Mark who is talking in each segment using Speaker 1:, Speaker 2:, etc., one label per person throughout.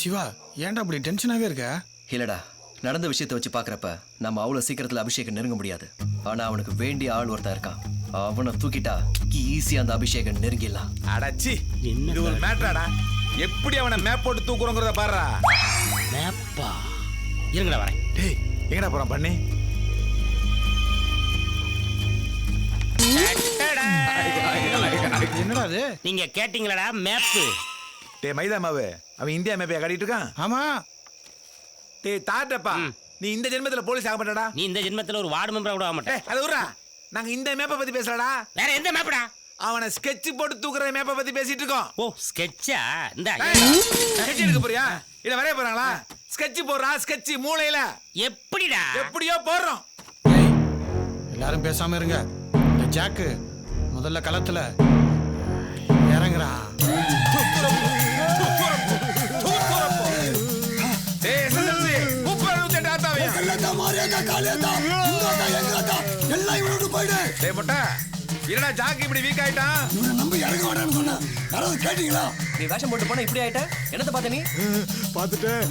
Speaker 1: சிவா, ஏன்டா அப்படி டென்ஷனாவே இருக்க?
Speaker 2: இல்லடா, நடந்த விஷயத்தை வச்சு பாக்குறப்ப நம்ம அவ்வளவு சீக்கிரத்துல அபிஷேகம் நெருங்க முடியாது. ஆனா அவனுக்கு வேண்டிய ஆள் ஒருத்தன் இருக்கான். அவனை தூக்கிட்டா ஈஸியா அந்த அபிஷேகம் நெருங்கிடலாம்.
Speaker 3: அடச்சி, இது ஒரு மேட்டராடா. எப்படி அவனை மேப் போட்டு தூக்குறோங்கிறத பாருடா.
Speaker 4: மேப்பா? இருங்கடா வரேன்.
Speaker 3: டேய், எங்கடா போறான் பண்ணி?
Speaker 1: என்னடா அது?
Speaker 4: நீங்க கேட்டீங்களடா மேப்பு.
Speaker 3: டேய் மைதா மாவு, அவன் இந்தியா மேப்பை காட்டிட்டு இருக்கான்.
Speaker 1: ஆமா.
Speaker 3: டேய் தாட்டப்பா, நீ இந்த ஜென்மத்துல போலீஸ் ஆக மாட்டடா.
Speaker 4: நீ இந்த ஜென்மத்துல ஒரு வார்டு மெம்பரா கூட ஆக மாட்டே.
Speaker 3: அது விட்றா, நாங்க இந்த மேப்பை பத்தி பேசலடா.
Speaker 4: வேற எந்த மேப்படா?
Speaker 3: அவனை ஸ்கெட்ச் போட்டு தூக்குற மேப்பை பத்தி பேசிட்டு இருக்கோம்.
Speaker 4: ஓ ஸ்கெட்சா? இந்த
Speaker 3: ஸ்கெட்ச் எடுக்க போறியா இல்ல வரைய போறாங்களா? ஸ்கெட்ச் போடுறா, ஸ்கெட்ச் மூளையில.
Speaker 4: எப்படிடா?
Speaker 3: எப்படியோ போடுறோம்.
Speaker 1: ஏய், எல்லாரும் பேசாம இருங்க. இந்த ஜாக்கு முதல்ல களத்துல இறங்குறா.
Speaker 3: டேய் எஸ்எஸ்எல்சி, உப்பு ஊத்திட்டு ஆத்தாவே.
Speaker 5: கல்லதா மாரியதா காலேதா இங்கதா எங்கதா எல்லாம் இவனோட போய்டு.
Speaker 3: டேய் மொட்டை, என்னடா ஜாக்கு இப்படி வீக் ஆயிட்டான்?
Speaker 5: இவனை நம்பி இறங்க வேண்டாம்னு சொன்னா யாராவது கேட்டீங்களா?
Speaker 2: நீ வேஷம் போட்டு போனா இப்படி ஆயிட்ட? என்னத்த பார்த்த நீ?
Speaker 5: பாத்துட்டேன்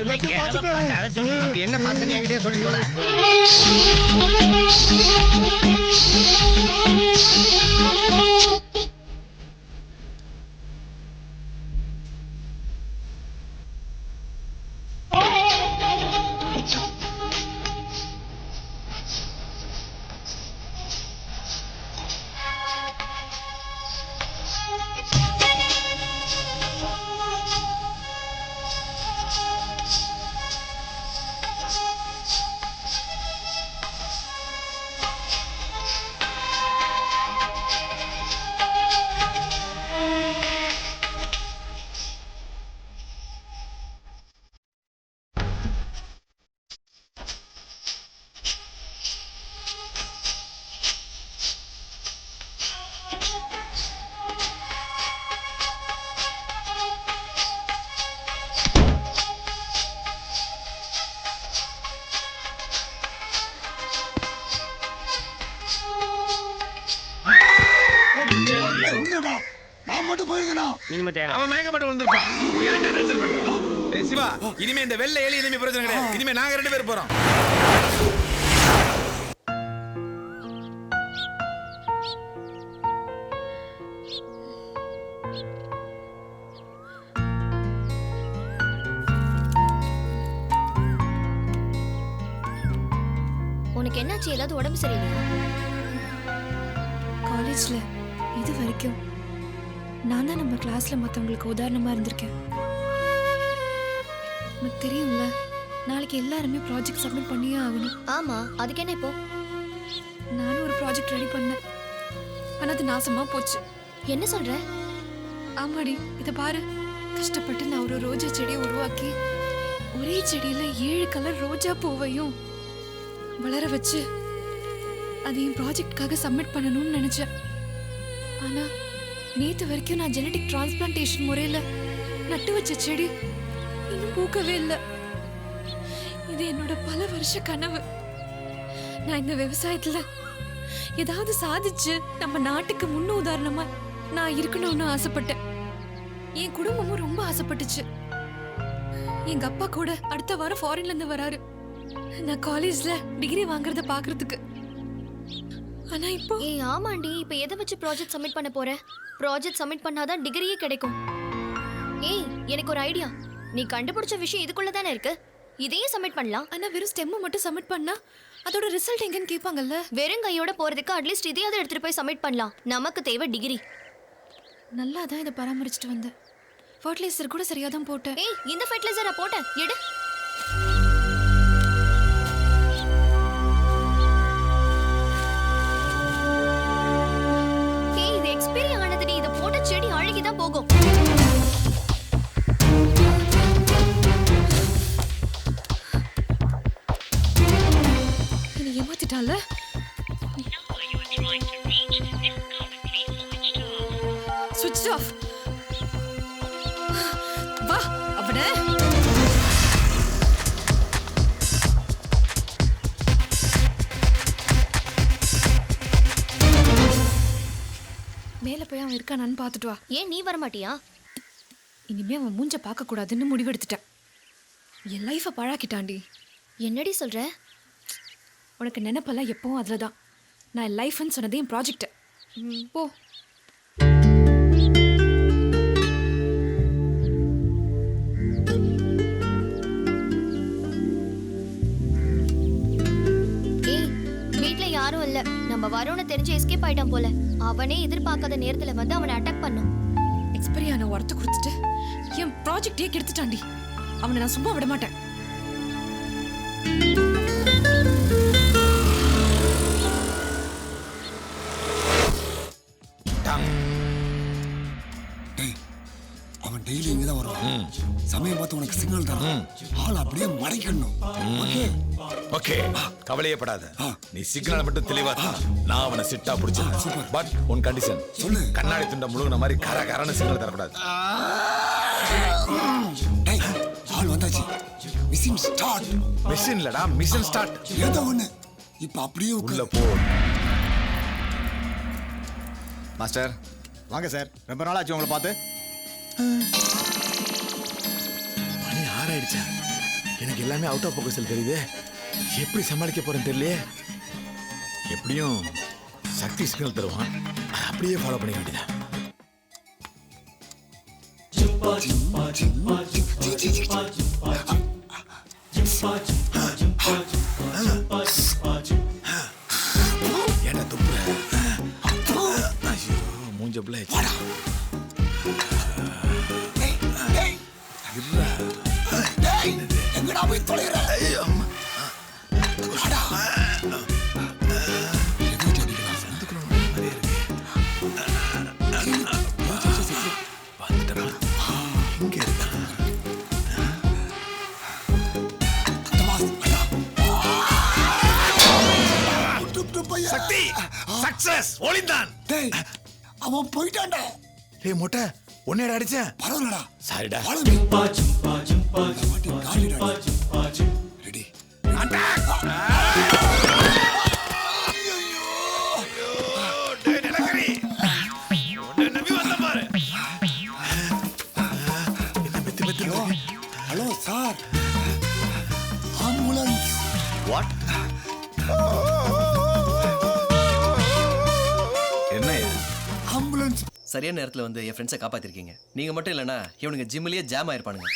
Speaker 5: எல்லாத்தையும் பாத்துட்டேன்.
Speaker 4: என்ன பார்த்து என்கிட்ட சொல்லிக்கோடா.
Speaker 5: நான் மட்டும் போயிருக்கேனா?
Speaker 4: நீ மட்டும்
Speaker 3: அவன் மயக்கப்பட்டு வந்திருப்பான். டேய் சிவா, இனிமே இந்த வெள்ளை எலி இனிமே பிரச்சனை கிடையாது. இனிமே நாங்க 2 பேர் போறோம்.
Speaker 6: உனக்கு என்னாச்சு? ஏதாவது உடம்பு சரியில்லையா?
Speaker 7: காலேஜ்ல இது வரைக்கும் நான் தான் நம்ம கிளாஸ்ல மற்றவங்களுக்கு உதாரணமா இருந்திருக்கேன். உனக்கு தெரியும்ல, நாளைக்கு எல்லாருமே ப்ராஜெக்ட் சப்மிட் பண்ணியே ஆகணும்.
Speaker 6: ஆமா, அதுக்கு என்ன இப்போ?
Speaker 7: நானும் ஒரு ப்ராஜெக்ட் ரெடி பண்ணேன், ஆனா அது நாசமா போச்சு.
Speaker 6: என்ன சொல்ற?
Speaker 7: ஆமாடி, இதை பாரு. கஷ்டப்பட்டு நான் ஒரு ரோஜா செடியை உருவாக்கி ஒரே செடியில 7 கலர் ரோஜா பூவையும் வளர வச்சு அதையும் ப்ராஜெக்ட்காக சப்மிட் பண்ணணும்னு நினைச்சேன். ஆனா நேத்து வரைக்கும் நான் ஜெனடிக் டிரான்ஸ்பிளான்டேஷன் முறையில நட்டு வச்ச செடி இன்னும் பூக்கவே இல்லை. இது என்னோட பல வருஷ கனவு. நான் இந்த விவசாயத்துல ஏதாவது சாதிச்சு நம்ம நாட்டுக்கு முன்ன உதாரணமா நான் இருக்கணும்னு ஆசைப்பட்டேன். என் குடும்பமும் ரொம்ப ஆசைப்பட்டுச்சு. எங்க அப்பா கூட அடுத்த வாரம் ஃபாரின்ல இருந்து வராரு நான் காலேஜ்ல டிகிரி வாங்குறத பாக்குறதுக்கு. ஆனா இப்போ
Speaker 6: ஆமாண்டி, இப்ப எதை வச்சு ப்ராஜெக்ட் சப்மிட் பண்ண போற? ப்ராஜெக்ட் சப்மிட் பண்ணாதான் டிகிரியே கிடைக்கும். எனக்கு ஒரு ஐடியா. நீ கண்டுபிடிச்ச விஷயம் இதுக்குள்ள தானே இருக்கு, இதையே சப்மிட் பண்ணலாம்.
Speaker 7: ஆனா வெறும் ஸ்டெம் மட்டும் சப்மிட் பண்ணா அதோட ரிசல்ட் எங்கன்னு கேட்பாங்கல்ல.
Speaker 6: வெறும் கையோட போறதுக்கு அட்லீஸ்ட் இதையாவது எடுத்துட்டு போய் சப்மிட் பண்ணலாம். நமக்கு தேவை டிகிரி.
Speaker 7: நல்லா தான் இதை பராமரிச்சுட்டு வந்தேன். ஃபர்டிலைசர் கூட சரியா தான் போட்டேன்.
Speaker 6: இந்த ஃபர்டிலைசர் நான் போட்டேன், எடு. இது எக்ஸ்பைரி ஆனது. நீ இதை போட்ட செடி அழுகிதான் போகும்.
Speaker 7: நீ ஏமாத்திட்டால. ஸ்விட்ச் ஆஃப். வா அவனே. மேல போய் அவன் இருக்கானான்னு பார்த்துட்டு வா.
Speaker 6: ஏன் நீ வர மாட்டியா?
Speaker 7: இனிமே அவன் மூஞ்ச பார்க்க கூடாதுன்னு முடிவெடுத்துட்டேன். என் லைஃபை பழாக்கிட்டாண்டி.
Speaker 6: என்னடி சொல்ற?
Speaker 7: உனக்கு நினைப்பெல்லாம் எப்பவும் அதில் தான். நான் என் லைஃப்னு சொன்னதே என் ப்ராஜெக்ட். போ.
Speaker 6: ஏய், வீட்ல யாரும் இல்ல. நம்ம வரும்னு தெரிஞ்சு எஸ்கேப் ஆயிட்டான் போல. அவனே எதிர்பார்க்காத நேரத்துல வந்து அவனை அட்டாக் பண்ணும்.
Speaker 7: எக்ஸ்பைரி ஆன உரத்தை கொடுத்துட்டு என் ப்ராஜெக்டே கெடுத்துட்டாண்டி. அவனை நான் சும்மா விட மாட்டேன்.
Speaker 5: அவன் டெய்லி இங்கே தான் வருவான். சமயம் பார்த்து உனக்கு சிக்னல் தரான். ஆள் அப்படியே மடக்கிடணும். ஓகே
Speaker 3: ஓகே, கவலையே படாத. நீ சிக்னல் மட்டும் தெளிவா தா. நான் அவனை சிட்டா பிடிச்சிருக்கேன். பட் உன் கண்டிஷன்
Speaker 5: சொல்லு.
Speaker 3: கண்ணாடி துண்ட முழுகின மாதிரி கரகரன்னு சிக்னல் தரக்கூடாது.
Speaker 5: டேய், ஆள் வந்தாச்சு. Machine start.
Speaker 3: மிஷின் இல்லடா, மிஷன் ஸ்டார்ட்.
Speaker 5: ஏதோ ஒண்ணு. இப்ப அப்படியே
Speaker 3: உள்ள
Speaker 5: உட்காரு.
Speaker 3: போ.
Speaker 8: மாஸ்டர் வாங்க சார், ரொம்ப நாள் ஆச்சு உங்களை பார்த்து.
Speaker 3: மணி 6 ஆயிடுச்சா? எனக்கு எல்லாமே அவுட் ஆஃப் ஃபோக்கஸில் தெரியுது. எப்படி சமாளிக்க போறேன்னு தெரியலையே. எப்படியும் சக்தி சிக்னல் தருவான், அதை அப்படியே ஃபாலோ பண்ணிக்க வேண்டியதா. என்ன துப்புற? ஐயோ, மூஞ்ச பிள்ளை.
Speaker 5: எங்கடா போய் தொலைற?
Speaker 3: சக்தி சக்சஸ் ஒளிந்தான்.
Speaker 5: டேய், அவன் போயிட்டான்டா.
Speaker 3: டேய் மொட்டை, உன்னையடா அடிச்சேன்.
Speaker 5: பரவாயில்லடா.
Speaker 3: சாரிடா.
Speaker 5: Ready. Hello sir, ambulance.
Speaker 8: What?
Speaker 3: என்ன
Speaker 5: ஆம்புலன்ஸ்.
Speaker 2: சரியான நேரத்தில் வந்து என் ஃப்ரெண்ட்ஸை காப்பாற்றிருக்கீங்க. நீங்கள் மட்டும் இல்லைன்னா இவனுங்க ஜிம்மிலேயே ஜாம் ஆயிருப்பானுங்க.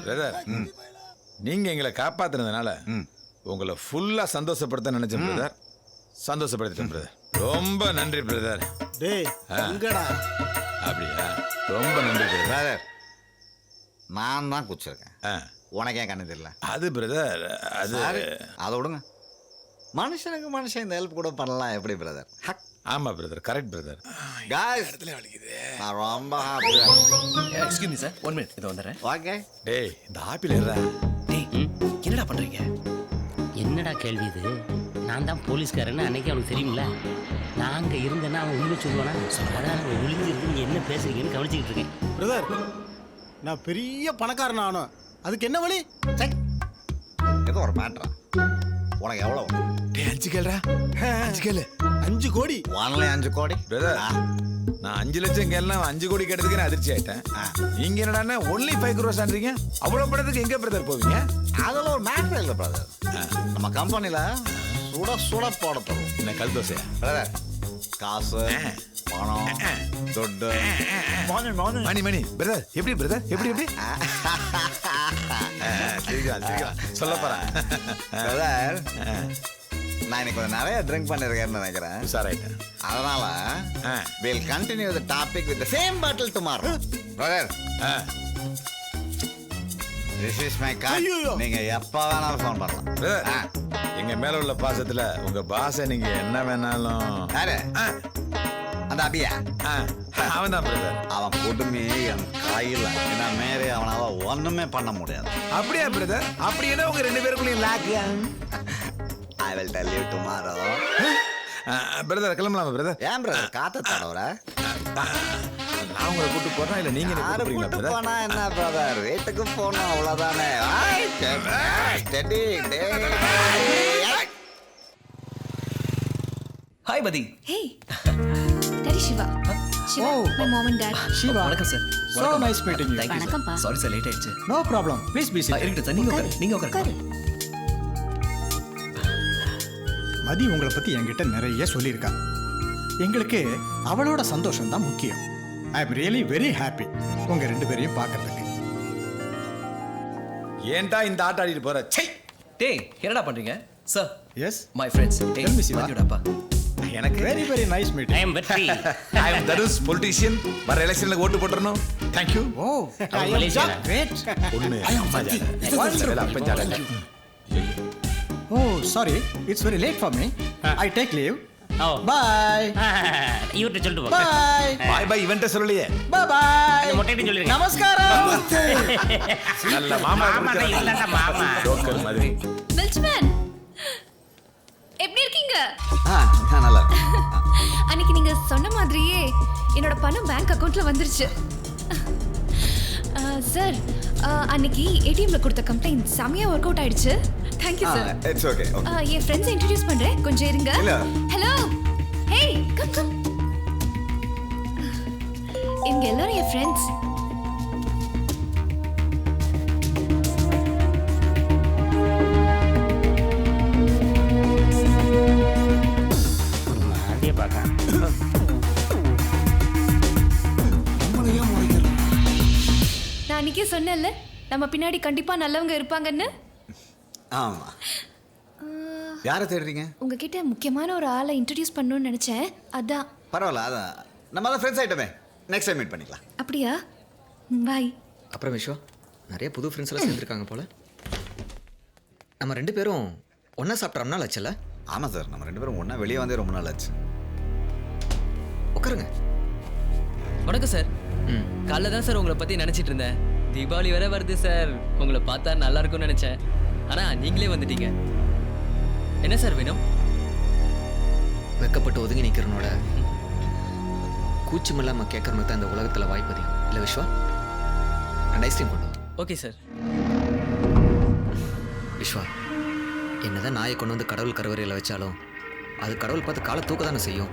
Speaker 3: பிரதர், நீங்க எங்களை காப்பாத்துனதுனால உங்களை ஃபுல்லா சந்தோஷப்படுத்த நினைச்சேன் பிரதர். சந்தோஷப்படுத்திட்டேன் பிரதர். ரொம்ப நன்றி பிரதர்.
Speaker 8: டேய் எங்கடா?
Speaker 3: அப்படியா? ரொம்ப நன்றி பிரதர்.
Speaker 8: பிரதர், நான் தான் குச்சிருக்கேன். உனக்கு ஏன் கண்ணு தெரியல?
Speaker 3: அது பிரதர், அது
Speaker 8: அதை விடுங்க. மனுஷனுக்கு மனுஷன் இந்த ஹெல்ப் கூட பண்ணலாம் எப்படி பிரதர்?
Speaker 3: ஆமா பிரதர், கரெக்ட் பிரதர்.
Speaker 8: காய்ஸ், நான் ரொம்ப ஹாப்பியா.
Speaker 2: எக்ஸ்கியூஸ் மீ சார், 1 minute இதை வந்துடுறேன்.
Speaker 8: ஓகே.
Speaker 3: டேய், இந்த ஆப்பிள் ஏறா.
Speaker 2: டேய், என்னடா பண்ணுறீங்க?
Speaker 4: என்னடா கேள்வி இது? நான் தான் போலீஸ்காரன்னு அன்னைக்கு அவனுக்கு தெரியுமில்ல. நான் அங்கே இருந்தேன்னா அவன் உண்மை சொல்லுவானா? அதான் ஒளிஞ்சு இருந்து நீ என்ன பேசுறீங்கன்னு கவனிச்சுக்கிட்டு இருக்கேன்.
Speaker 9: பிரதர், நான் பெரிய பணக்காரன் ஆனோம். அதுக்கு என்ன வழி?
Speaker 8: ஏதோ ஒரு மேட்ரா. உனக்கு எவ்வளோ?
Speaker 3: டேய், 5 கேளுடா. 5 கேளு.
Speaker 9: 5 கோடி.
Speaker 8: ஒன்லி 5 கோடி
Speaker 3: பிரதர், நான் 5 லட்சம் கேள்லாம் 5 கோடி கேட்டதுக்கு நான் அதிர்ச்சி ஆயிட்டேன். நீங்க என்னடா ஒன்லி 5 crores ஆன்றீங்க? அவ்வளவு படத்துக்கு எங்க பிரதர் போவீங்க?
Speaker 8: அதில் ஒரு மேட்ரு இல்லை பிரதர். நம்ம கம்பெனியில் சுட சுட போட தரும்.
Speaker 3: என்ன கல் தோசையா?
Speaker 8: பிரதர், காசு, பணம், துட்டு,
Speaker 3: மணி மணி பிரதர், எப்படி பிரதர்? எப்படி எப்படி? சொல்ல போறேன்
Speaker 8: பிரதர். நான் இன்னைக்கு கொஞ்சம் நிறைய ட்ரிங்க் பண்ணிருக்கேன்னு நினைக்கிறேன்.
Speaker 3: சாராயிட்டேன்.
Speaker 8: அதனால we'll continue the topic with the same bottle tomorrow. Brother, this is my card. நீங்க எப்ப வேணாலும் ஃபோன் பண்ணலாம்.
Speaker 3: பிரதர், எங்க மேல உள்ள பாசத்துல உங்க பாச நீங்க என்ன வேணாலும்.
Speaker 8: யாரு? அந்த அபியா?
Speaker 3: அவன் தான் பிரதர்.
Speaker 8: அவன் கொடுமை என் கையில். என்ன மாரி அவனால ஒண்ணுமே பண்ண முடியாது.
Speaker 3: அப்படியா பிரதர்? அப்படி என்ன உங்க 2 பேருக்குள்ளேயும் லாக்?
Speaker 8: I will tell you tomorrow.
Speaker 3: Brother, கிளம்பலாமா பிரதர்?
Speaker 8: ஏன் பிரதர் காத்த தடவற?
Speaker 3: நான் உங்களை கூட்டு போறேன் இல்ல நீங்க என்ன
Speaker 8: யாரு
Speaker 3: கூட்டு
Speaker 8: கூட்டு
Speaker 3: போறீங்களா
Speaker 8: போனா என்ன பிரதர்? வீட்டுக்கு போனோம் அவ்வளவுதானே. ஸ்டெடி.
Speaker 2: ஹாய் பதி.
Speaker 7: Hey, daddy Siva Siva my mom and dad
Speaker 1: Siva
Speaker 2: வணக்கம் sir
Speaker 1: so nice meeting you.
Speaker 2: Thank you
Speaker 10: வணக்கம்ப்பா.
Speaker 2: சார் சாரி சார் லேட் ஆயிடுச்சு
Speaker 1: no problem please be sit.
Speaker 2: இருக்கட்டும் சார் நீங்க உட்காரு நீங்க உட்காரு
Speaker 1: மதி உங்களை பத்தி என்கிட்ட நிறைய சொல்லியிருக்கா. எங்களுக்கு அவளோட சந்தோஷம் தான் முக்கியம். I am really very happy உங்க ரெண்டு பேரையும் பார்க்கறதுக்கு.
Speaker 3: ஏன்டா இந்த ஆட்ட ஆடிட்டு போற சை
Speaker 2: டேய் என்னடா பண்றீங்க sir
Speaker 1: yes
Speaker 2: my friends
Speaker 1: Tell me, Siva.
Speaker 2: மதியோடப்பா
Speaker 3: எனக்கு
Speaker 1: very very nice
Speaker 4: I
Speaker 1: meeting.
Speaker 4: எம் Vetri
Speaker 3: I am Dhanush politician வர எலெக்ஷன்ல ஓட்டு போட்டுறணும்
Speaker 1: thank you. Oh I am
Speaker 4: Malaysia.
Speaker 1: Great.
Speaker 3: ஒண்ணு
Speaker 1: oh sorry it's very late for me. I take leave.
Speaker 4: Oh
Speaker 1: bye
Speaker 4: இவர்கிட்ட சொல்லிட்டு போ
Speaker 1: பை
Speaker 3: பாய் பாய் இவன்ட்ட சொல்லலையே
Speaker 1: பை பை.
Speaker 4: மொட்டைட்டு சொல்லிருங்க
Speaker 1: நமஸ்காரம்.
Speaker 3: நல்ல மாமா
Speaker 4: மாமா தான் இல்லடா மாமா
Speaker 3: ஜோக்கர் மாதிரி
Speaker 7: மில்ச்மேன் எப்படி இருக்கீங்க
Speaker 8: நான் நல்லா இருக்கேன்.
Speaker 7: அன்னைக்கு நீங்க சொன்ன மாதிரியே என்னோட பணம் பேங்க் அக்கவுண்ட்ல வந்துருச்சு சார் அன்னைக்கு ஏடிஎம்ல கொடுத்த கம்ப்ளைண்ட் செமையா ஒர்க் அவுட் ஆயிடுச்சு தேங்க்யூ சார்
Speaker 8: இட்ஸ் ஓகே
Speaker 7: என் ஃப்ரெண்ட்ஸை இன்ட்ரடியூஸ் பண்றேன் கொஞ்சம் இருங்க
Speaker 8: இல்ல.
Speaker 7: ஹலோ ஹேய் கம் கம் இவங்க எல்லாரும் என் ஃப்ரெண்ட்ஸ்
Speaker 4: மாதிரியே பார்க்க
Speaker 5: நம்மளையே முறைக்கிறோம்.
Speaker 7: நான் அன்னைக்கே சொன்னேன்ல நம்ம பின்னாடி கண்டிப்பா நல்லவங்க இருப்பாங்கன்னு
Speaker 8: ஆமா யாரை தேடுறீங்க?
Speaker 7: உங்ககிட்ட முக்கியமான ஒரு ஆளை இன்ட்ரடியூஸ் பண்ணணும்னு நினைச்சேன் அதான்
Speaker 8: பரவாயில்ல அதான் நம்ம தான் ஃப்ரெண்ட்ஸ் ஆயிட்டோமே. நெக்ஸ்ட் டைம் மீட் பண்ணிக்கலாம்.
Speaker 7: அப்படியா பாய்
Speaker 11: அப்புறம் விஸ்வா நிறைய புது ஃப்ரெண்ட்ஸ் எல்லாம் சேர்ந்துருக்காங்க போல. நம்ம ரெண்டு பேரும் ஒன்றா சாப்பிட்ட ரொம்ப நாள் ஆச்சுல்ல?
Speaker 8: ஆமாம் சார், நம்ம ரெண்டு பேரும் ஒன்றா வெளியே வந்தே ரொம்ப நாள் ஆச்சு.
Speaker 11: உட்காருங்க.
Speaker 12: வணக்கம் சார். காலைல தான் சார் உங்களை பற்றி நினச்சிட்டு இருந்தேன். தீபாவளி வேற வருது சார், உங்களை பார்த்தா நல்லா இருக்கும்னு நினச்சேன். ஆனால் நீங்களே வந்துட்டீங்க. என்ன சார் வேணும்?
Speaker 11: வெக்கப்பட்டு ஒதுங்கி நிற்கிறனோட கூச்சம் இல்லாமல் கேட்குறவங்க தான் இந்த உலகத்தில் வாய்ப்பு அதிகம் இல்லை விஸ்வா? ரெண்டு ஐஸ்கிரீம் கொண்டு வா.
Speaker 12: Okay sir.
Speaker 11: விஸ்வா என்னதான் நாயை கொண்டு வந்து கடவுள் கருவறையில் வச்சாலும் அது கடவுள் பார்த்து காலை தூக்க தானே செய்யும்.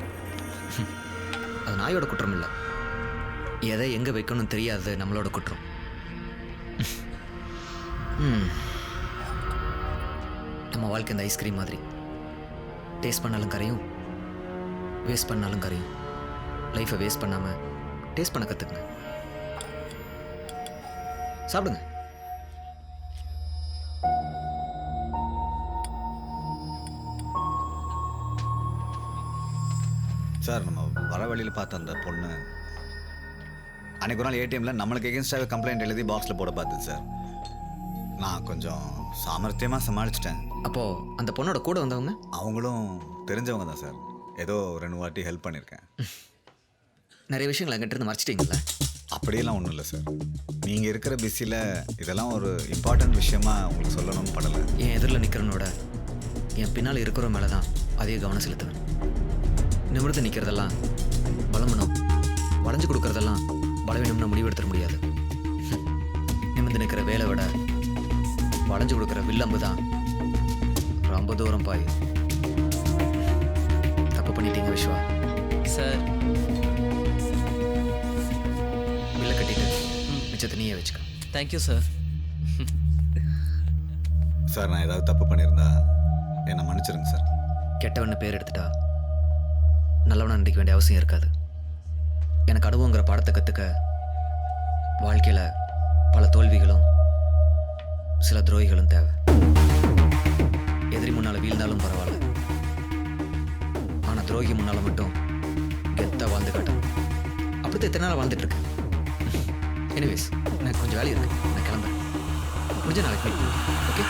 Speaker 11: அது நாயோட குற்றம் இல்லை, எதை எங்கே வைக்கணும்னு தெரியாது நம்மளோட குற்றம். நம்ம வாழ்க்கை இந்த ஐஸ்கிரீம் மாதிரி டேஸ்ட் பண்ணாலும் கரையும், வேஸ்ட் பண்ணாலும் கரையும். லைஃப்பை வேஸ்ட் பண்ணாமல் டேஸ்ட் பண்ண கற்றுக்குங்க. சாப்பிடுங்க.
Speaker 8: சார் நம்ம வர வழியில் பார்த்த அந்த பொண்ணு அன்றைக்கு ஒரு நாள் ஏடிஎம்மில் நம்மளுக்கு எகென்ஸ்டாக கம்ப்ளைண்ட் எழுதி பாக்ஸில் போட பார்த்தது சார். நான் கொஞ்சம் சாமர்த்தியமாக சமாளிச்சிட்டேன்.
Speaker 11: அப்போது அந்த பொண்ணோட கூட வந்தவங்க?
Speaker 8: அவங்களும் தெரிஞ்சவங்க தான் சார். ஏதோ 2 வாட்டி ஹெல்ப் பண்ணியிருக்கேன்.
Speaker 11: நிறைய விஷயங்கள் என்கிட்ட இருந்து மறைச்சிட்டிங்களா?
Speaker 8: அப்படியெல்லாம் ஒன்றும் இல்லை சார். நீங்கள் இருக்கிற பிஸியில் இதெல்லாம் ஒரு இம்பார்ட்டன்ட் விஷயமா உங்களுக்கு சொல்லணும்னு படலை.
Speaker 11: என் எதிரில் நிற்கிறவனோட என் பின்னால் இருக்கிற மேலே தான் அதிக கவனம் செலுத்துவேன். நிமிர்ந்து நிற்கிறதெல்லாம் பலமனம், வளைஞ்சு கொடுக்கறதெல்லாம் பலவீனம்னு முடிவெடுத்துட முடியாது. நிமிர்ந்து நிற்கிற வேலை விட வளைஞ்சு கொடுக்குற வில்லம்பு தான் ரொம்ப தூரம் பாய். தப்பு பண்ணிட்டீங்க விஸ்வா.
Speaker 12: சார்
Speaker 11: பில்லை கட்டிட்டு மிச்சத்தை நீயே வச்சுக்க.
Speaker 12: Thank you sir.
Speaker 8: சார் நான் ஏதாவது தப்பு பண்ணியிருந்தா என்னை மன்னிச்சிருங்க சார்.
Speaker 11: கெட்டவன்னு பேர் எடுத்துட்டா நல்லவனா நடிக்க வேண்டிய அவசியம் இருக்காது. எனக்கு அனுபவங்கிற பாடத்தை கற்றுக்க வாழ்க்கையில் பல தோல்விகளும் சில துரோகிகளும் தேவை. எதிரி முன்னால் வீழ்ந்தாலும் பரவாயில்ல, ஆனால் துரோகி முன்னால் மட்டும் கெத்தாக வாழ்ந்து காட்டும். அப்படித்தான் இத்தனை நாள் வாழ்ந்துட்டு இருக்கேன். எனிவேஸ் எனக்கு கொஞ்சம் வேலை இருக்கு, நான் கிளம்புறேன். முடிஞ்ச நாளைக்கு மீட். ஓகே.